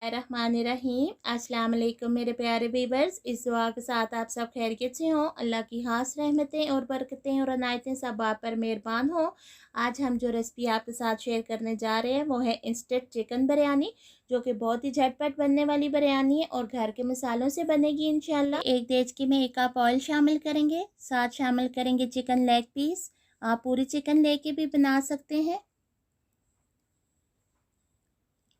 रहमानिर्रहीम। अस्सलाम वालेकुम मेरे प्यारे वीवर्स। इस दुआ के साथ आप सब खैरियत से हों। अल्लाह की खास रहमतें और बरकतें और अनायतें सब आप पर मेहरबान हों। आज हम जो रेसिपी आपके साथ शेयर करने जा रहे हैं वो है इंस्टेंट चिकन बिरयानी, जो कि बहुत ही झटपट बनने वाली बिरयानी है और घर के मसालों से बनेगी इंशाल्लाह। एक देचकी में 1 कप ऑयल शामिल करेंगे, साथ शामिल करेंगे चिकन लेग पीस। आप पूरी चिकन लेके भी बना सकते हैं।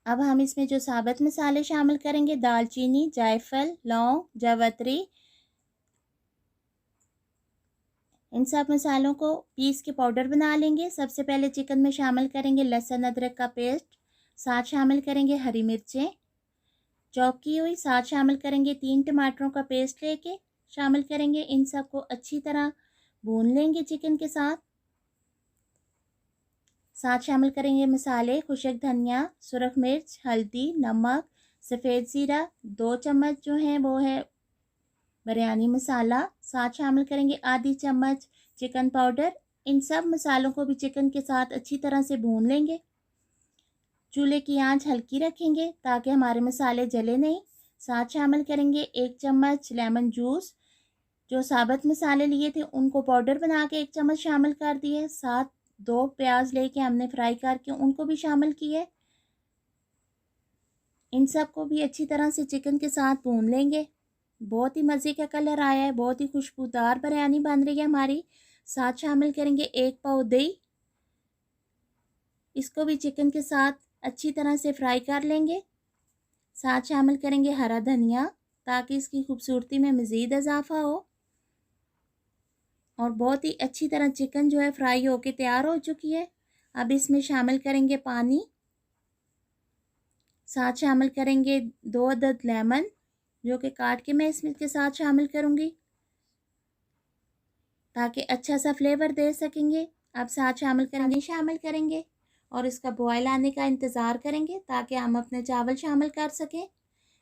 अब हम इसमें जो साबुत मसाले शामिल करेंगे, दालचीनी, जायफल, लौंग, जावित्री, इन सब मसालों को पीस के पाउडर बना लेंगे। सबसे पहले चिकन में शामिल करेंगे लहसुन अदरक का पेस्ट, साथ शामिल करेंगे हरी मिर्चें चॉप की हुई, साथ शामिल करेंगे 3 टमाटरों का पेस्ट लेके शामिल करेंगे। इन सब को अच्छी तरह भून लेंगे चिकन के साथ। साथ शामिल करेंगे मसाले, खुशक धनिया, सुरख मिर्च, हल्दी, नमक, सफ़ेद ज़ीरा, 2 चम्मच जो हैं वो है बिरयानी मसाला। साथ शामिल करेंगे आधी चम्मच चिकन पाउडर। इन सब मसालों को भी चिकन के साथ अच्छी तरह से भून लेंगे। चूल्हे की आंच हल्की रखेंगे ताकि हमारे मसाले जले नहीं। साथ शामिल करेंगे 1 चम्मच लेमन जूस। जो साबुत मसाले लिए थे उनको पाउडर बना के 1 चम्मच शामिल कर दिए। साथ 2 प्याज लेके हमने फ्राई करके उनको भी शामिल किए। इन सब को भी अच्छी तरह से चिकन के साथ भून लेंगे। बहुत ही मज़े का कलर आया है, बहुत ही खुशबूदार बिरयानी बन रही है हमारी। साथ शामिल करेंगे 1 पाव दही। इसको भी चिकन के साथ अच्छी तरह से फ्राई कर लेंगे। साथ शामिल करेंगे हरा धनिया ताकि इसकी खूबसूरती में मज़ीद इजाफा हो। और बहुत ही अच्छी तरह चिकन जो है फ्राई होके तैयार हो चुकी है। अब इसमें शामिल करेंगे पानी। साथ शामिल करेंगे 2 अदद लेमन, जो कि काट के मैं इसमें के साथ शामिल करूँगी ताकि अच्छा सा फ्लेवर दे सकेंगे। अब साथ शामिल करेंगे और इसका बॉयल आने का इंतज़ार करेंगे ताकि हम अपने चावल शामिल कर सकें।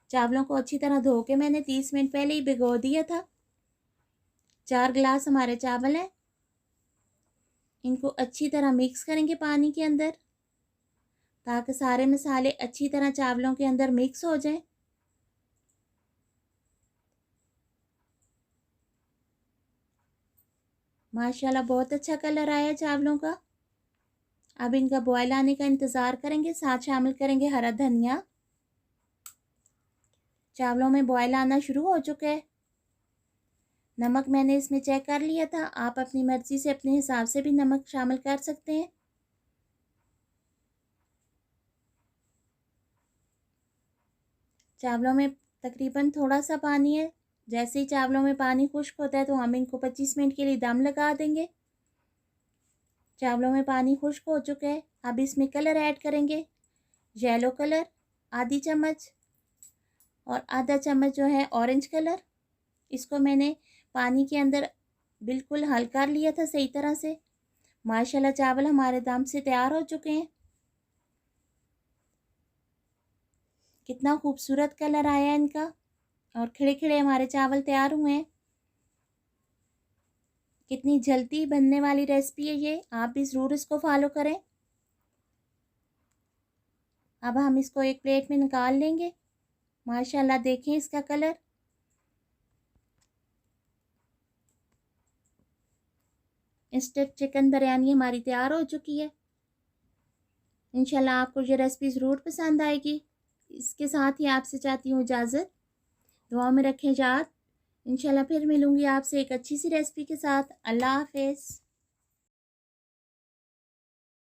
चावलों को अच्छी तरह धो के मैंने 30 मिनट पहले ही भिगो दिया था। 4 गिलास हमारे चावल हैं। इनको अच्छी तरह मिक्स करेंगे पानी के अंदर ताकि सारे मसाले अच्छी तरह चावलों के अंदर मिक्स हो जाएं। माशाल्लाह बहुत अच्छा कलर आया है चावलों का। अब इनका बॉयल आने का इंतज़ार करेंगे। साथ शामिल करेंगे हरा धनिया। चावलों में बॉयल आना शुरू हो चुका है। नमक मैंने इसमें चेक कर लिया था, आप अपनी मर्ज़ी से अपने हिसाब से भी नमक शामिल कर सकते हैं। चावलों में तकरीबन थोड़ा सा पानी है। जैसे ही चावलों में पानी खुश्क होता है तो हम इनको 25 मिनट के लिए दम लगा देंगे। चावलों में पानी खुश्क हो चुका है। अब इसमें कलर ऐड करेंगे। येलो कलर आधी चम्मच और आधा चम्मच जो है ऑरेंज कलर। इसको मैंने पानी के अंदर बिल्कुल हल कर लिया था सही तरह से। माशाल्लाह चावल हमारे दम से तैयार हो चुके हैं। कितना खूबसूरत कलर आया है इनका और खिले खिले हमारे चावल तैयार हुए हैं। कितनी जल्दी बनने वाली रेसिपी है ये, आप भी ज़रूर इसको फॉलो करें। अब हम इसको एक प्लेट में निकाल लेंगे। माशाल्लाह देखें इसका कलर। इंस्टेंट चिकन बिरयानी हमारी तैयार हो चुकी है। इंशाल्लाह आपको ये रेसिपी ज़रूर पसंद आएगी। इसके साथ ही आपसे चाहती हूँ इजाज़त। दुआ में रखें याद। इंशाल्लाह फिर मिलूँगी आपसे एक अच्छी सी रेसिपी के साथ। अल्लाह हाफ़िज़।